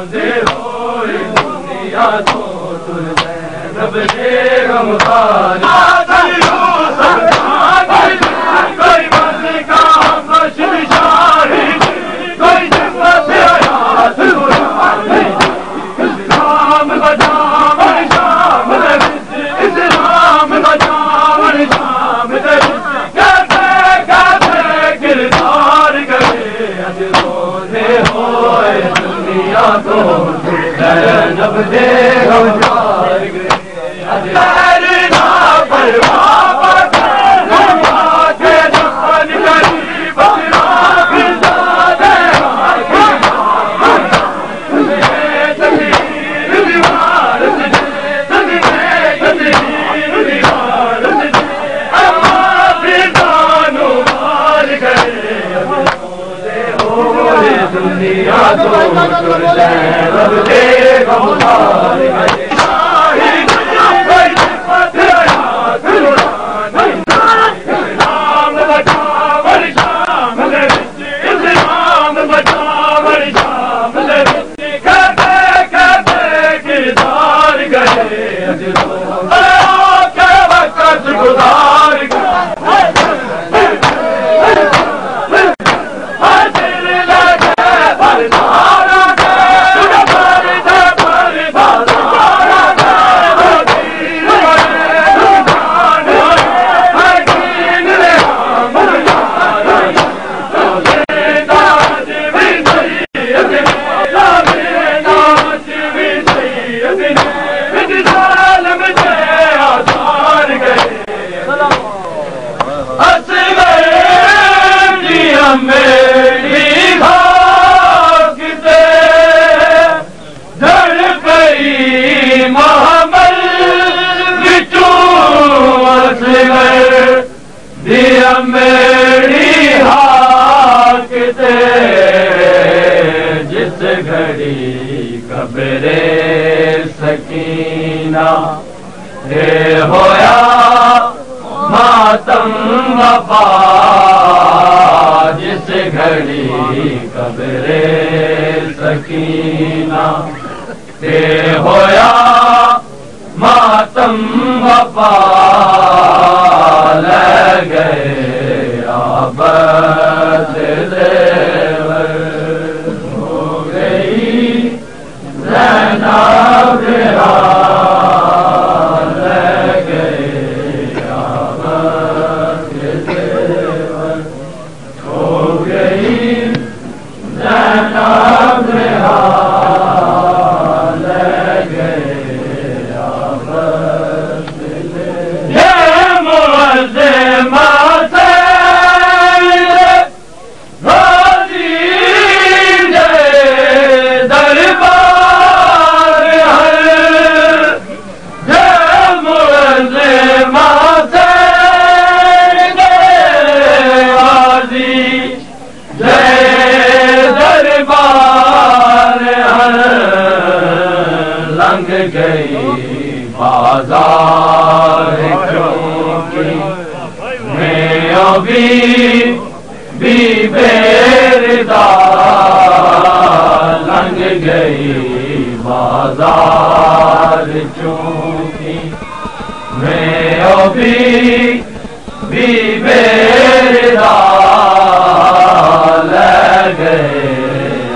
रोजे होए दुनिया तो तुझे रब दे गमखार कोई बस का मशहूर शाहिद कोई जन्नत आयात इस्लाम बजावन शाम इस्लाम बजावन शाम कहते कहते किरदार करे अज रोजे होए दुनिया तो जब दे गमखार दुनिया तो रब दे गमखार मेरी भागते धड़ गई महामल बिचू असगर दिया मेरी हाकते जिस घड़ी कब्रे सकीना हे होया मातम वफा जिस घड़ी कब्रे सकीना ते होया मातम वफा ले गए आबद देवर हो गई ज़ैनब गई बाजार क्योंकि मैं अभी भी बेरदार लंघ गई बाजार क्योंकि मैं अभी भी बेरदार ले गए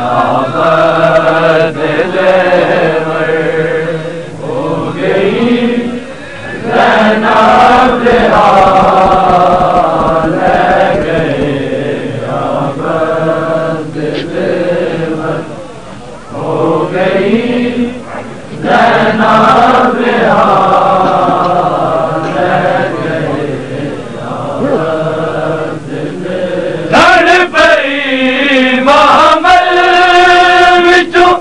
आबद देवर ज़ैनब ले गए आबद देवर हो गई ज़ैनब ले गए आबद देवर धड़ पई महामल विचों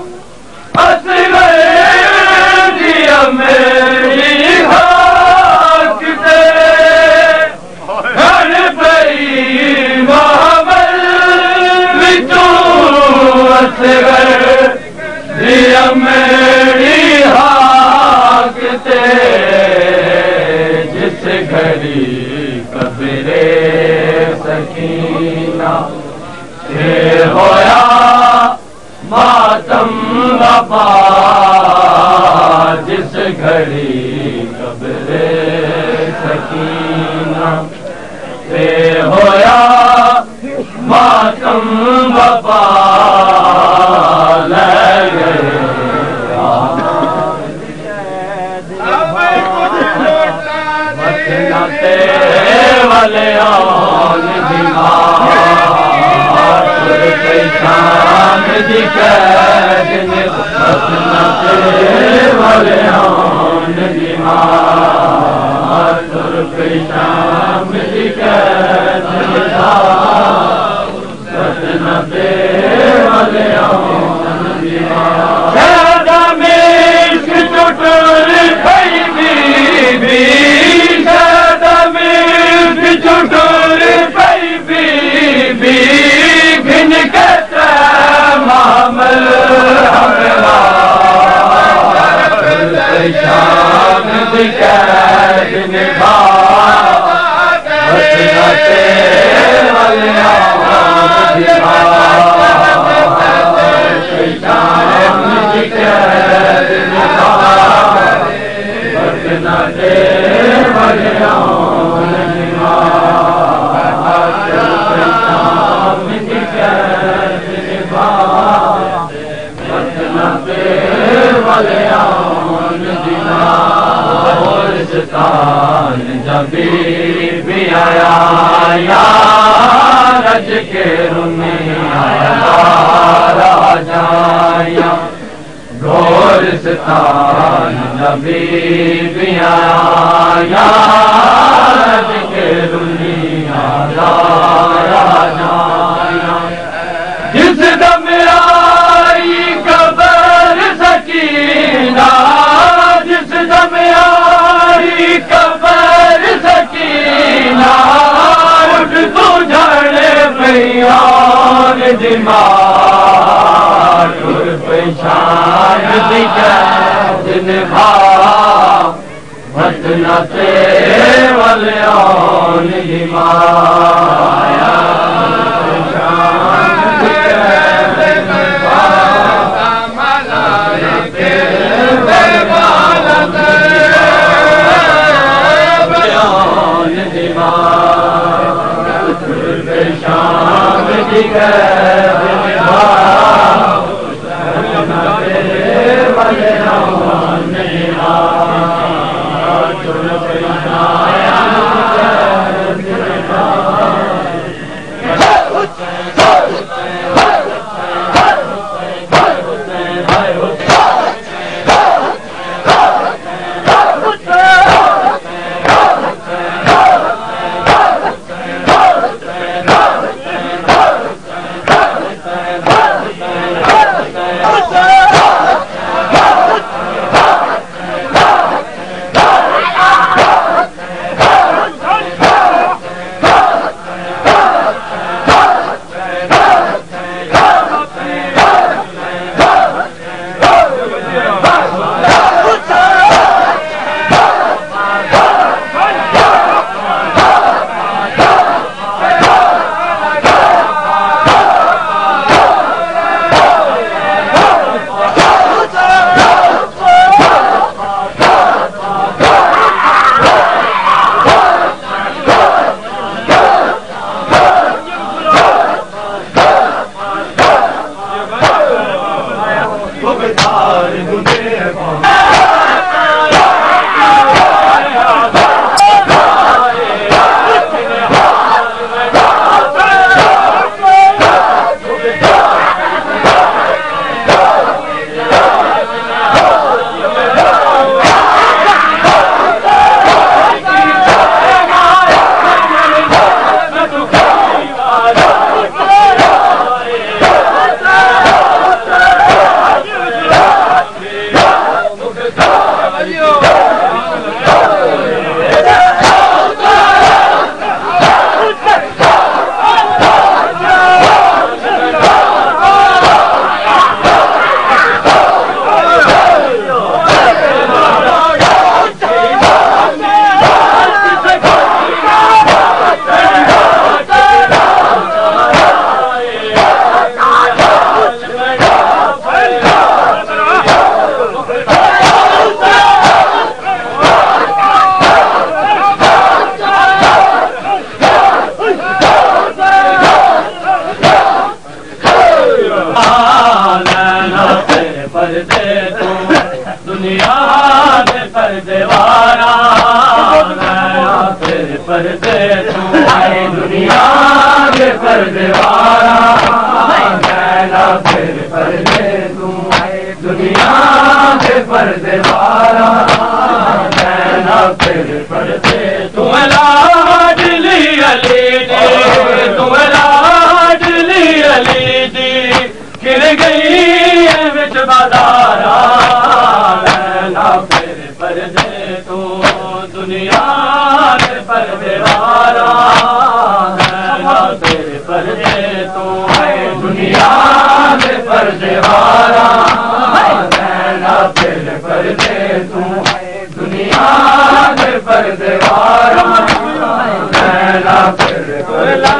असगर दिया मेरी दिया में वफा जिस घड़ी कब्रे सकीना पे होया मातम वफा ले गए वाले शाम दी कैद ने वाले शाम दी कैद वाले शादा में चुटुर पई बीबी शादा में चुटुर पई बीबी भिन कहता मामल हमरा शाम दी कैद निभा बचनाते वाले शाम दी कैद निभा बचनाते वाले जबी भी आया रज के रुनी आया राजाया गोरस्तान जबी भी आया रज के रुनी आया राजाया जिस दम आई कबर सकीना जिस दम आई कबर सकीना उठ तू झड़े पैयान दिमाग पेशान दिखा निभा बचना ते वाले आन दिमाया शाम की पर्दे तू दुनिया दे पर्दे वारा तेरे पर्दे तू दुनिया दे पर्दे वारा तेरे पर्दे तू दुनिया दे पर्दे वारा तेरे पर्दे तू लाडली अली दी तू लाडली अली दी गिर गई है बिच बाजारा तेरे पर्दे तू दुनिया दे पर्दे वारा तेरे पर्दे तू दुनिया दे पर्दे वारा तेरे पर्दे तू दुनिया दे पर्दे वारा तेरे पर्दे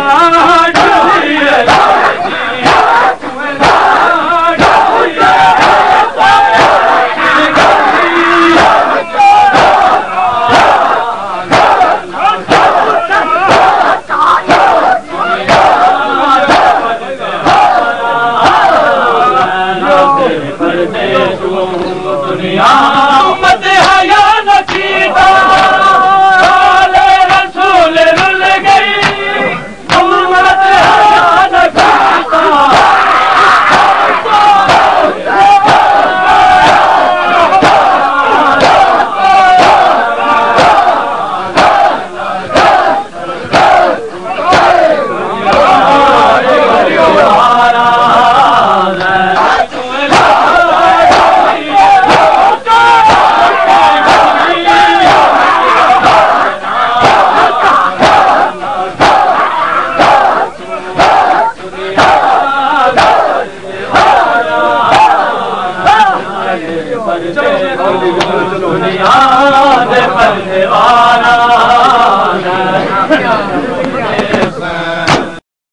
दुनिया